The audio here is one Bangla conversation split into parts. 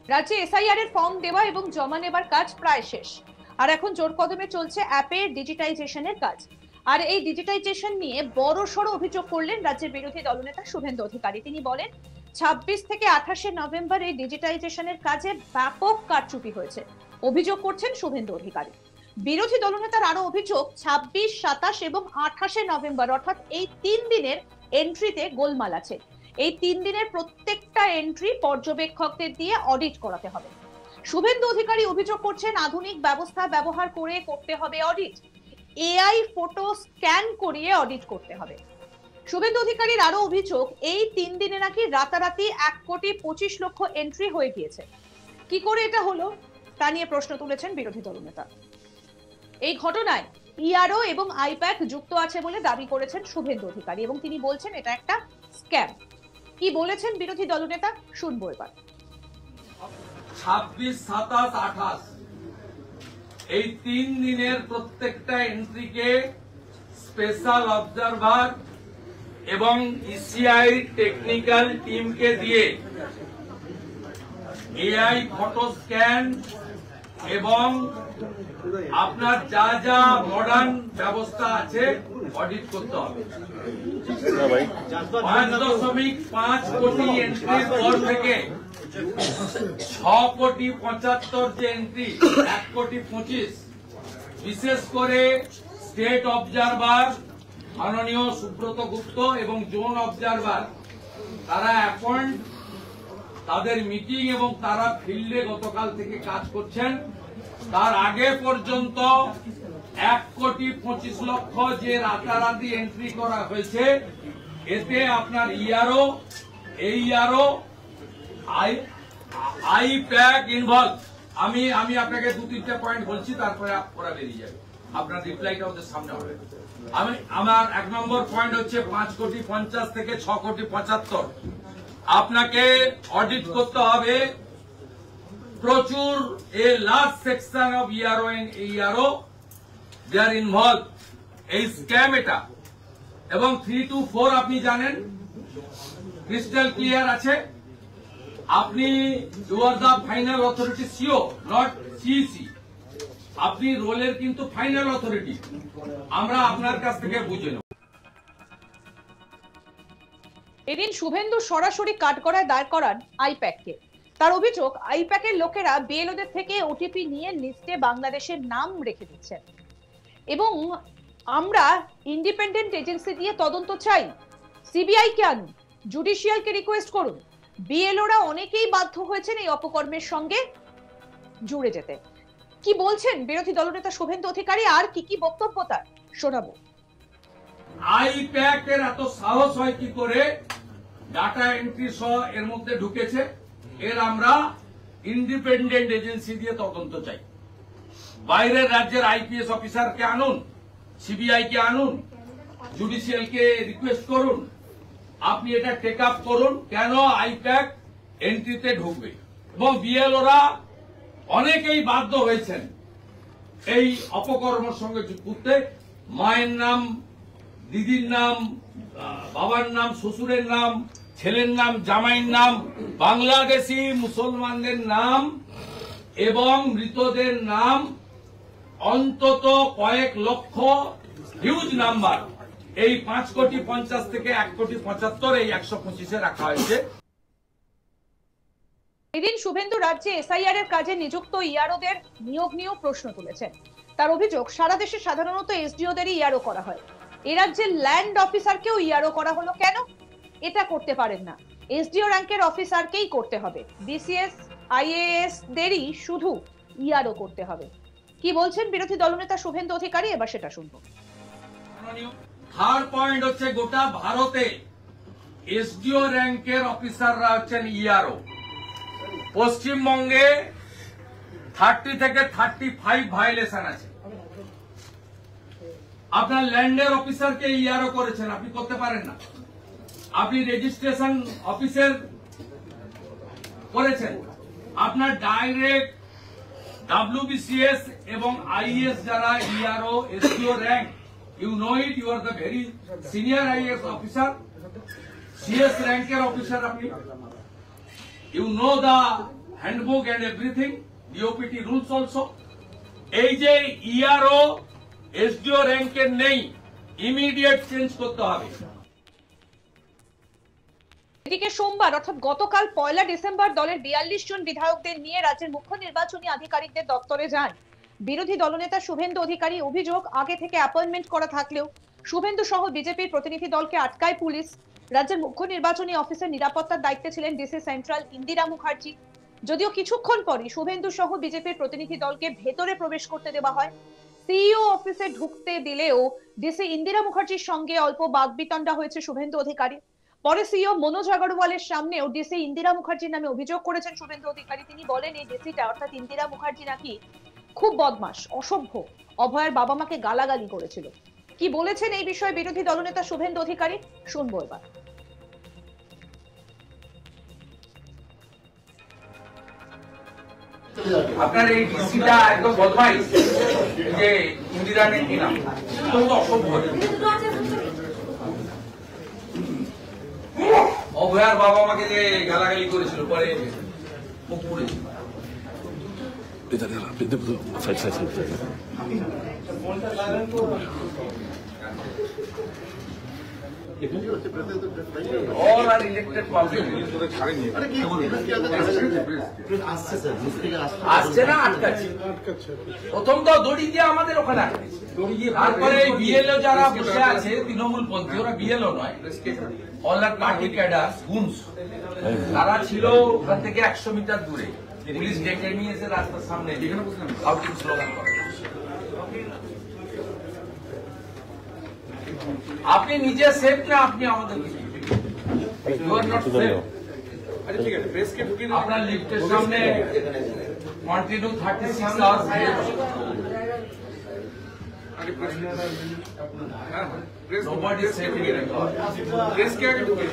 রাজ্যে এসআইআর এর ফর্ম দেওয়া এবং জমা নেবার কাজ প্রায় শেষ, আর এখন জোর কদমে চলছে অ্যাপের ডিজিটাইজেশনের কাজ। আর এই ডিজিটাইজেশন নিয়ে বড়সড় অভিযোগ করলেন রাজ্যের বিরোধী দলনেতা শুভেন্দু অধিকারী। তিনি বলেন 26 থেকে 28 নভেম্বর এই ডিজিটাইজেশনের কাজে ব্যাপক কারচুপি হয়েছে, অভিযোগ করছেন শুভেন্দু অধিকারী। বিরোধী দলনেতার আরো অভিযোগ 26, 27 এবং 28 নভেম্বর অর্থাৎ এই 3 দিনের এন্ট্রিতে গোলমাল আছে। এই 3 দিনের প্রত্যেকটা এন্ট্রি পর্যবেক্ষকদের দিয়ে অডিট করাতে হবে। শুভেন্দু অধিকারী অভিযোগ করছেন আধুনিক ব্যবস্থা ব্যবহার করে করতে হবে অডিট, এআই ফটো স্ক্যান করিয়ে অডিট করতে হবে। শুভেন্দু অধিকারীর আরো অভিযোগ এই 3 দিনে নাকি রাতারাতি 1,25,00,000 এন্ট্রি হয়ে গিয়েছে। কি করে এটা হলো তা নিয়ে প্রশ্ন তুলেছেন বিরোধী দলনেতা। এই ঘটনায় ইআরও এবং আইপ্যাক যুক্ত আছে বলে দাবি করেছেন শুভেন্দু অধিকারী এবং তিনি বলছেন এটা একটা স্ক্যাম। কি বলেছেন বিরোধী দলনেতা শুনবো এবার। 26, 27, 28 এই 3 দিনের প্রত্যেকটা এন্ট্রিকে স্পেশাল অবজারভার এবং ইসিআই টেকনিক্যাল টিমকে দিয়ে এআই ফটো স্ক্যান এবং আপনার যা যা মডার্ন ব্যবস্থা আছে অডিট করতে হবে। 5.5 কোটি এন্ট্রির পর থেকে 6,75,00,000 যে এন্ট্রি 1,25,00,000 বিশেষ করে স্টেট অবজারভার মাননীয় সুব্রত গুপ্ত এবং জোন অবজারভার তারা অ্যাপয়েন্ট, তাদের মিটিং এবং তারা ফিল্ডে গতকাল থেকে কাজ করছেন। তার আগে পর্যন্ত 1,25,00,000 যে রাতারাতি এন্ট্রি করা হয়েছে, এতে আপনার ইআরও, এইআরও, আইপ্যাক ইনভলভ। আমি আপনাকে 2-3টা পয়েন্ট বলছি, তারপরে ওরা বেরিয়ে যাবে, আপনার রিপ্লাইটা ওদের সামনে হবে। আমার 1 নম্বর পয়েন্ট হচ্ছে 5,50,00,000 থেকে 6,75,00,000 আপনাকে অডিট করতে হবে। প্রচুর a large section of ERO and AERO they are involve এই স্ক্যাম এটা। এবং 3 to 4 আপনি জানেন ক্রিস্টাল ক্লিয়ার আছে। আপনি you are the final authority, CEO not CEC. আপনি রোলের কিন্তু ফাইনাল অথরিটি, আমরা আপনার কাছ থেকে বুঝে নেব। এদিন শুভেন্দু সরাসরি কাঠগড়ায় দাঁড় করান আইপ্যাককে। তার অভিযোগ আইপ্যাকের লোকেরা বিএলওদের থেকে ওটিপি নিয়ে লিস্টে বাংলাদেশের নাম রেখে দিচ্ছেন এবং আমরা ইন্ডিপেন্ডেন্ট এজেন্সি দিয়ে তদন্ত চাই। সিবিআই কে আনুন, জুডিশিয়ালকে রিকোয়েস্ট করুন। বিএলওরা অনেকেই বাধ্য হয়েছেন এই অপকর্মের সঙ্গে জুড়ে যেতে। কি বলছেন বিরোধী দলনেতা শুভেন্দু অধিকারী, আর কি কি বক্তব্য তার শোনাবো। আইপ্যাক এর এত সাহস হয় কি করে ডাটা এন্ট্রি সহ এর মধ্যে ঢুকেছে? এর আমরা ইন্ডিপেন্ডেন্ট এজেন্সি দিয়ে তদন্ত চাই। বাইরের রাজ্যের আইপিএস অফিসারকে আনুন, সিবিআই কে আনুন, জুডিশিয়াল কে রিকোয়েস্ট করুন, আপনি এটা টেক আপ করুন কেন আইপ্যাক এন্ট্রিতে ঢুকবে। এবং বিএলওরা অনেকেই বাধ্য হয়েছেন এই অপকর্মের সঙ্গে যুক্ত। মায়ের নাম, দিদির নাম, বাবার নাম, শ্বশুরের নাম, ছেলের নাম, জামাইয়ের নাম, বাংলাদেশি মুসলমানদের নাম এবং মৃতদের নাম, অন্তত কয়েক লক্ষ হিউজ নাম্বার এই 5,50,00,000 থেকে 1,75,00,000 এই 125-এ রাখা হয়েছে। এদিন শুভেন্দু রাজ্যে এসআইআর এর কাজে নিযুক্ত ইআরওদের নিয়োগ নিয়েও প্রশ্ন তুলেছেন। তার অভিযোগ সারা দেশে সাধারণত এসডিওদেরই ইআরও করা হয়, এ রাজ্যে ল্যান্ড অফিসারকেও ইআরও করা হলো কেন? এটা করতে পারেন না, এসডিও র্যাঙ্কের অফিসারকেই করতে হবে। বিসিএস, আইএএস দেরই শুধু ইআরও করতে হবে। কি বলছেন বিরোধী দলনেতা শুভেন্দু অধিকারী, এবার সেটা শুনবো। থার্ড পয়েন্ট হচ্ছে গোটা ভারতে এসডিও র্যাঙ্কের অফিসাররা হচ্ছেন ইআরও। পশ্চিমবঙ্গে 30 থেকে 35 ভায়োলেশন আছে। আপনার ল্যান্ডের অফিসারকে ইআরও করেছেন, আপনি করতে পারেন না। আপনি রেজিস্ট্রেশন অফিসের করেছেন, আপনার ডাইরেক্ট ডাব্লিউবিসিএস এবং আইএস যারা ERO SDO rank, you know it, you are the very senior IAS officer, CS র্যাঙ্কের অফিসার আপনি, you know the handbook and everything, DOPT rules also. এই যে ইআরও এসডিও র্যাঙ্কের নেই, ইমিডিয়েট চেঞ্জ করতে হবে। এদিকে সোমবার অর্থাৎ গতকাল 1 ডিসেম্বর দলের 42 জন বিধায়কদের নিয়ে রাজ্যের মুখ্য নির্বাচনী আধিকারিকদের দপ্তরে যান বিরোধী দলনেতা শুভেন্দু অধিকারী। অভিযোগ, আগে থেকে অ্যাপয়েন্টমেন্ট করা থাকলেও শুভেন্দু সহ বিজেপির প্রতিনিধি দলকে আটকায় পুলিশ। রাজ্যের মুখ্য নির্বাচনী অফিসের নিরাপত্তার দায়িত্বে ছিলেন ডিসি সেন্ট্রাল ইন্দিরা মুখার্জি। যদিও কিছুক্ষণ পরই শুভেন্দু সহ বিজেপির প্রতিনিধি দলকে ভেতরে প্রবেশ করতে দেওয়া হয়। সিইও অফিসে ঢুকতে দিলেও ডিসি ইন্দিরা মুখার্জির সঙ্গে অল্প বাগবিতণ্ডা হয়েছে শুভেন্দু অধিকারী। পরে সিইও মনোজ আগরওয়ালের সামনেও ডিসি ইন্দিরা মুখার্জির নামে অভিযোগ করেছেন শুভেন্দু অধিকারী। তিনি বলেন এই ডিসিটা অর্থাৎ ইন্দিরা মুখার্জি নাকি খুব বদমাশ, অসভ্য, অভয়ের বাবা মাকে গালাগালি করেছিল। কি বলেছেন এই বিষয়ে বিরোধী দলনেতা শুভেন্দু অধিকারী, শুনবো এবার। আপনার এই ডিসিটা একদম বদমাইশ, যে ইন্দিরা নেকি নাম, অসভ্য, অভয়ার বাবা মাকে যে গালাগালি করেছিল, পরে মুখ পুড়েছিল। All are elected public. আসছে না, আটকাচ্ছে। প্রথম তো দড়ি দিয়ে আমাদের ওখানে আটকেছে, তারপরে বিএলও যারা বসে আছে তৃণমূল পন্থী, ওরা বিএলও নয়, অল আর পার্টি ক্যাডার গুনস, তারা ছিল ওখান থেকে 100 মিটার দূরে। পুলিশ ডেকে নিয়েছে রাস্তার সামনে, যেখানে আউটিং স্লোগান করে। আপনি নিজে সেফ না, আপনি আমাদের আপনার লিফটের সামনে continue 36 hours nobody is safe here. Press के आगे ढुके।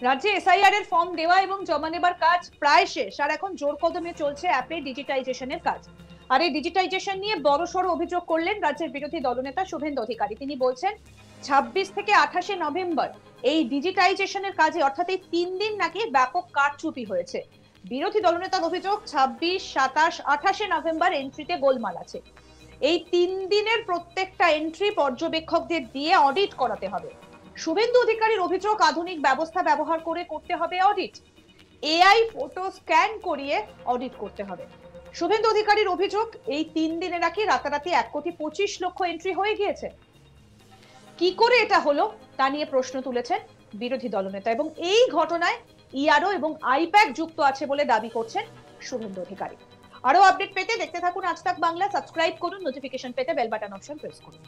রাজ্যে এসআইআর এর ফর্ম দেওয়া এবং জমা নেবার কাজ প্রায় শেষ, আর এখন জোর কদমে চলছে অ্যাপের ডিজিটাইজেশনের কাজ। আর এই ডিজিটাইজেশন নিয়ে বড়সড় অভিযোগ করলেন রাজ্যের বিরোধী দলনেতা শুভেন্দু অধিকারী। তিনি বলছেন 26 থেকে 28 নভেম্বর এই ডিজিটাইজেশনের কাজে অর্থাৎ এই 3 দিন নাকি ব্যাপক কারচুপি হয়েছে। বিরোধী দলনেতার অভিযোগ 26, 27, 28 নভেম্বর এন্ট্রিতে গোলমাল আছে। এই 3 দিনের প্রত্যেকটা এন্ট্রি পর্যবেক্ষকদের দিয়ে অডিট করাতে হবে। শুভেন্দু অধিকারীর অভিযোগ, আধুনিক ব্যবস্থা ব্যবহার করে করতে হবে অডিট, এআই ফটো স্ক্যান করিয়ে অডিট করতে হবে। শুভেন্দু অধিকারীর অভিযোগ, এই 3 দিনে নাকি রাতারাতি 1,25,00,000 এন্ট্রি হয়ে গিয়েছে। কি করে এটা হলো তা নিয়ে প্রশ্ন তুলেছেন বিরোধী দলনেতা, এবং এই ঘটনায় ইআরও এবং আইপ্যাক যুক্ত আছে বলে দাবি করছেন শুভেন্দু অধিকারী। আরো আপডেট পেতে দেখতে থাকুন আজ তাক বাংলা, সাবস্ক্রাইব করুন, নোটিফিকেশন পেতে বেল বাটন অপশন প্রেস করুন।